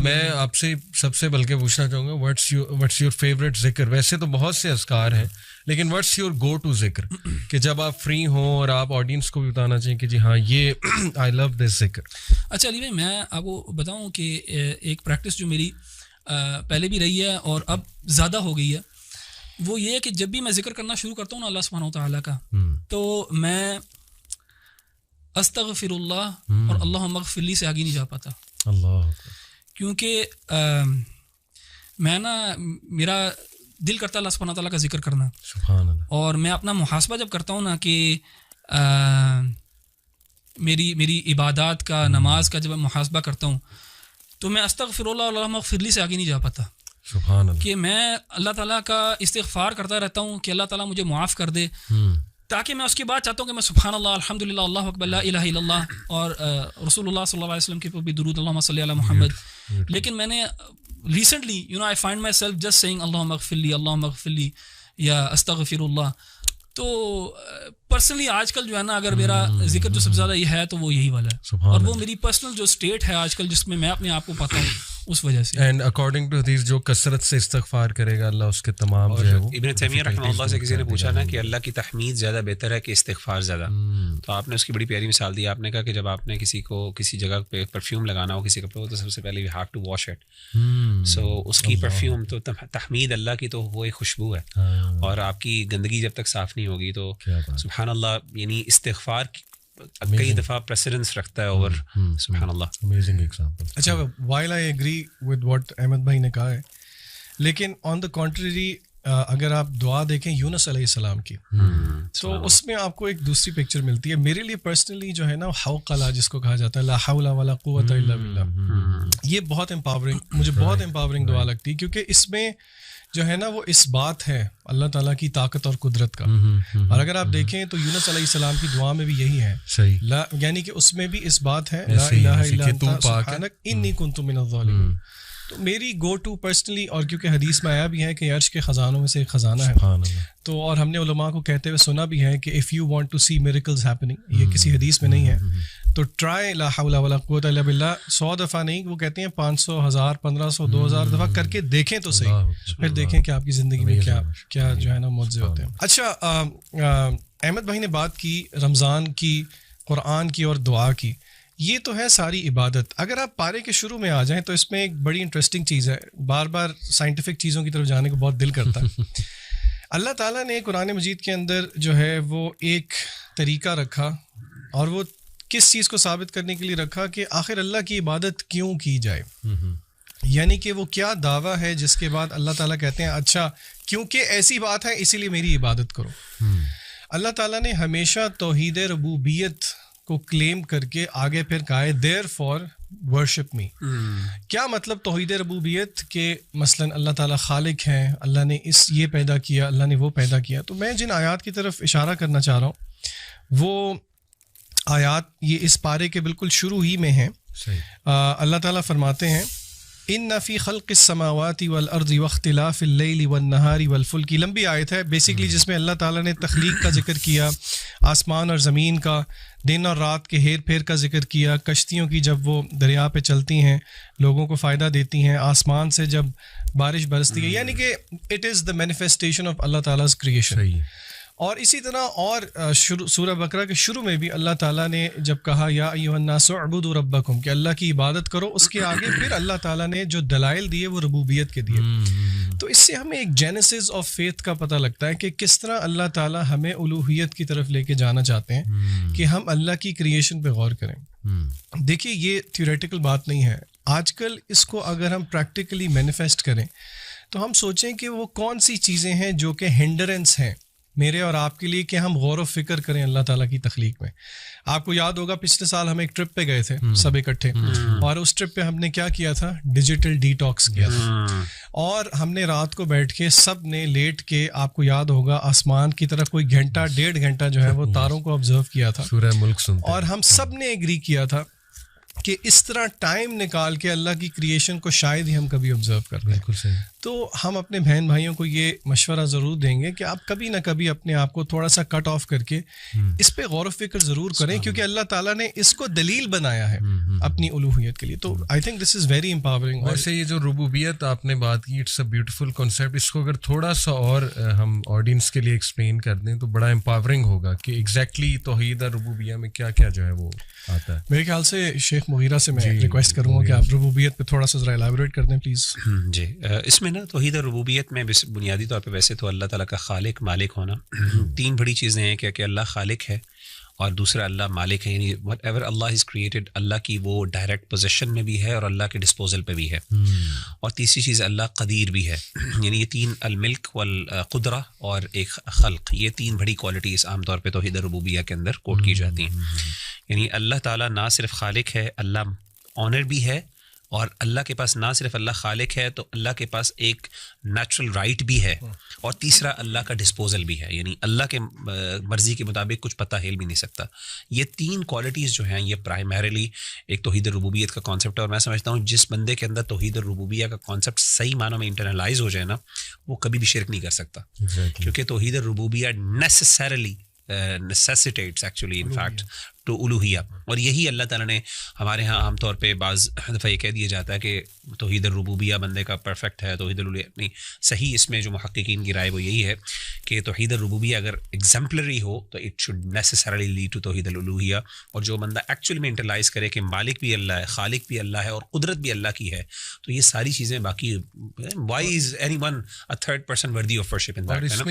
میں آپ سے سب سے بلکہ پوچھنا چاہوں گا واٹس یور فیوریٹ ذکر؟ ویسے تو بہت سے اذکار ہیں لیکن واٹس یور گو ٹو ذکر کہ جب آپ فری ہوں اور آپ آڈینس کو بھی بتانا چاہیں کہ جی ہاں یہ آئی لو دس ذکر. اچھا علی بھائی میں آپ کو بتاؤں کہ ایک پریکٹس جو میری پہلے بھی رہی ہے اور اب زیادہ ہو گئی ہے وہ یہ ہے کہ جب بھی میں ذکر کرنا شروع کرتا ہوں نا اللہ سبحانہ و تعالیٰ کا تو میں استغفر اللہ اور اللہم اغفر لی سے آگے نہیں جا پاتا. اللہ کیونکہ میں نا میرا دل کرتا ہے اللہ سبحانہ تعالیٰ کا ذکر کرنا. سبحان اللہ. اور میں اپنا محاسبہ جب کرتا ہوں نا کہ میری عبادات کا نماز کا جب میں محاسبہ کرتا ہوں تو میں استغفر اللہ اللہم اغفر لی سے آگے نہیں جا پاتا. سبحان اللہ. کہ میں اللہ تعالیٰ کا استغفار کرتا رہتا ہوں کہ اللہ تعالیٰ مجھے معاف کر دے تاکہ میں اس کے بعد چاہتا ہوں کہ میں سبحان اللہ الحمدللہ اللہ اکبر لا الہ الا اللہ اور رسول اللہ صلی اللہ علیہ وسلم کے اوپر بھی درود اللہم صلی علی محمد. لیکن میں نے recently I find myself just saying اللہم اغفر لی یا استغفر اللہ. تو پرسنلی آج کل جو ہے نا اگر میرا ذکر جو سب سے زیادہ یہ ہے تو وہ یہی والا ہے اور وہ میری پرسنل جو اسٹیٹ ہے آج کل جس میں میں اپنے آپ کو پاتا ہوں اس وجہ سے. اینڈ اکارڈنگ ٹو حدیث جو کثرت سے استغفار کرے گا اللہ اس کے تمام جو ہے وہ. ابن تیمیہ رحمہ اللہ سے کسی نے پوچھا نا کہ اللہ کی تحمید زیادہ بہتر ہے کہ استغفار زیادہ, تو آپ نے اس کی بڑی پیاری مثال دی. آپ نے کہا کہ جب آپ نے کسی کو کسی جگہ پہ پرفیوم لگانا ہو کسی کپڑے کو تو سب سے پہلے you have to wash it. So اس کی پرفیوم تو تحمید اللہ کی تو وہ ایک خوشبو ہے اور آپ کی گندگی جب تک صاف نہیں ہوگی تو سبحان اللہ یعنی استغفار کئی دفعہ پریسیڈنس رکھتا ہے اور سبحان اللہ. Amazing example. اچھا while I agree with what Ahmed بھائی نے کہا ہے لیکن آن دا کنٹریری اگر آپ دعا دیکھیں یونس علیہ السلام کی تو اس میں آپ کو ایک دوسری پکچر ملتی ہے. میرے لیے پرسنلی جو ہے نا حوقلہ جس کو کہا جاتا ہے لا حول ولا قوت الا باللہ, یہ بہت امپاورنگ مجھے بہت امپاورنگ دعا لگتی ہے کیونکہ اس میں جو ہے نا وہ اس بات ہے اللہ تعالیٰ کی طاقت اور قدرت کا. اور اگر آپ دیکھیں تو یونس علیہ السلام کی دعا میں بھی یہی ہے یعنی کہ اس میں بھی اس بات ہے لا الہ الا انت سبحانک انی کنت من الظالمین. تو میری گو ٹو پرسنلی اور کیونکہ حدیث میں آیا بھی ہے کہ عرش کے خزانوں میں سے ایک خزانہ ہے تو اور ہم نے علماء کو کہتے ہوئے سنا بھی ہے کہ if you want to see miracles happening, یہ کسی حدیث میں نہیں ہے تو ٹرائی لا حول ولا قوت الا باللہ 100 دفعہ نہیں وہ کہتے ہیں 500 1000 1500 2000 دفعہ کر کے دیکھیں تو صحیح, پھر دیکھیں کہ آپ کی زندگی میں کیا جو ہے نا معجزے ہوتے ہیں. اچھا احمد بھائی نے بات کی رمضان کی, قرآن کی اور دعا کی, یہ تو ہے ساری عبادت. اگر آپ پارے کے شروع میں آ جائیں تو اس میں ایک بڑی انٹرسٹنگ چیز ہے, بار بار سائنٹیفک چیزوں کی طرف جانے کو بہت دل کرتا ہے. اللہ تعالیٰ نے قرآن مجید کے اندر جو ہے وہ ایک طریقہ رکھا اور وہ کس چیز کو ثابت کرنے کے لیے رکھا کہ آخر اللہ کی عبادت کیوں کی جائے, یعنی کہ وہ کیا دعویٰ ہے جس کے بعد اللہ تعالیٰ کہتے ہیں اچھا کیونکہ ایسی بات ہے اسی لیے میری عبادت کرو. اللہ تعالیٰ نے ہمیشہ توحید ربوبیت کو کلیم کر کے آگے پھر کہا ہے دیر فار ورشپ می. کیا مطلب توحید ربوبیت کہ مثلاً اللہ تعالیٰ خالق ہیں, اللہ نے یہ پیدا کیا, اللہ نے وہ پیدا کیا. تو میں جن آیات کی طرف اشارہ کرنا چاہ رہا ہوں وہ آیات یہ اس پارے کے بالکل شروع ہی میں ہیں. اللہ تعالیٰ فرماتے ہیں ان فی خلق السماوات والارض واختلاف اللیل والنہار والفلک. لمبی آیت ہے بیسیکلی جس میں اللہ تعالیٰ نے تخلیق کا ذکر کیا, آسمان اور زمین کا, دن اور رات کے ہیر پھیر کا ذکر کیا, کشتیوں کی جب وہ دریا پہ چلتی ہیں لوگوں کو فائدہ دیتی ہیں, آسمان سے جب بارش برستی ہے, یعنی کہ it is the manifestation of Allah تعالیٰ's کریشن. اور اسی طرح اور سورہ بقرہ کے شروع میں بھی اللہ تعالیٰ نے جب کہا یا ایھا الناس اعبدوا ربکم کہ اللہ کی عبادت کرو, اس کے آگے پھر اللہ تعالیٰ نے جو دلائل دیے وہ ربوبیت کے دیے. تو اس سے ہمیں ایک جینیسس آف فیتھ کا پتہ لگتا ہے کہ کس طرح اللہ تعالیٰ ہمیں الوہیت کی طرف لے کے جانا چاہتے ہیں کہ ہم اللہ کی کریشن پہ غور کریں. دیکھیے یہ تھیوریٹیکل بات نہیں ہے, آج کل اس کو اگر ہم پریکٹیکلی مینیفیسٹ کریں تو ہم سوچیں کہ وہ کون سی چیزیں ہیں جو کہ ہنڈرنس ہیں میرے اور آپ کے لیے کہ ہم غور و فکر کریں اللہ تعالیٰ کی تخلیق میں. آپ کو یاد ہوگا پچھلے سال ہم ایک ٹرپ پہ گئے تھے سب اکٹھے, اور اس ٹرپ پہ ہم نے کیا کیا تھا, ڈیجیٹل ڈی ٹاکس کیا تھا, اور ہم نے رات کو بیٹھ کے سب نے لیٹ کے آپ کو یاد ہوگا آسمان کی طرف کوئی گھنٹہ 1.5 گھنٹہ جو ہے وہ تاروں کو آبزرو کیا تھا, سورہ ملک سنتے, اور ہم سب نے ایگری کیا تھا کہ اس طرح ٹائم نکال کے اللہ کی کریشن کو شاید ہی ہم کبھی آبزرو کر رہے ہیں. بالکل صحیح. تو ہم اپنے بہن بھائیوں کو یہ مشورہ ضرور دیں گے کہ آپ کبھی نہ کبھی اپنے آپ کو تھوڑا سا کٹ آف کر کے اس پہ غور و فکر ضرور کریں, کیونکہ اللہ تعالیٰ نے اس کو دلیل بنایا ہے اپنی الوہیت کے لیے. تو I think this is very empowering. ویسے یہ جو ربوبیت آپ نے بات کی, اٹس اے بیوٹیفل کانسیپٹ. اس کو اگر تھوڑا سا اور ہم آڈینس کے لیے ایکسپلین کر دیں تو بڑا امپاورنگ ہوگا کہ ایگزیکٹلی توحید ربوبیہ میں کیا کیا جو ہے وہ آتا ہے. میرے خیال سے شیخ مغیرہ سے میں ریکویسٹ کروں گا کہ آپ ربوبیت پہ تھوڑا سا ذرا ایلیبوریٹ کر دیں پلیز. جی, اس میں نا توحید ربوبیت میں بنیادی طور پہ ویسے تو اللہ تعالیٰ کا خالق مالک ہونا, تین بڑی چیزیں ہیں کہ اللہ خالق ہے اور دوسرا اللہ مالک ہے, یعنی whatever Allah has created Allah کی وہ ڈائریکٹ پوزیشن میں بھی ہے اور اللہ کے ڈسپوزل پہ بھی ہے, اور تیسری چیز اللہ قدیر بھی ہے. یعنی یہ تین, الملک والقدرہ اور ایک خلق, یہ تین بڑی کوالٹیز عام طور پہ توحید ربوبیہ کے اندر کوٹ کی جاتی ہیں. یعنی اللہ تعالیٰ نہ صرف خالق ہے, اللہ آنر بھی ہے, اور اللہ کے پاس نہ صرف اللہ خالق ہے تو اللہ کے پاس ایک نیچرل رائٹ بھی ہے, اور تیسرا اللہ کا ڈسپوزل بھی ہے, یعنی اللہ کے مرضی کے مطابق کچھ پتہ ہل بھی نہیں سکتا. یہ تین کوالٹیز جو ہیں یہ پرائمریلی ایک توحید ربوبیت کا کانسیپٹ ہے, اور میں سمجھتا ہوں جس بندے کے اندر توحید ربوبیہ کا کانسیپٹ صحیح معنوں میں انٹرنلائز ہو جائے نا, وہ کبھی بھی شرک نہیں کر سکتا, کیونکہ توحید ربوبیہ necessarily necessitates actually in fact to الوہیہ. اور یہی اللہ تعالیٰ نے ہمارے ہاں عام طور پہ بعض دفعہ یہ کہہ دیا جاتا ہے کہ توحید الربوبیہ بندے کا پرفیکٹ ہے, توحید الوہیہ نہیں. صحیح اس میں جو محققین کی رائے وہ یہی ہے کہ توحید الربوبیہ اگر ایگزمپلری ہو تو it should necessarily lead to توحید الالوہیہ, اور جو بندہ ایکچوئل میں انٹرلائز کرے کہ مالک بھی اللہ ہے, خالق بھی اللہ ہے, اور قدرت بھی اللہ کی ہے, تو یہ ساری چیزیں باقی why is anyone a third person worthy of worship in that.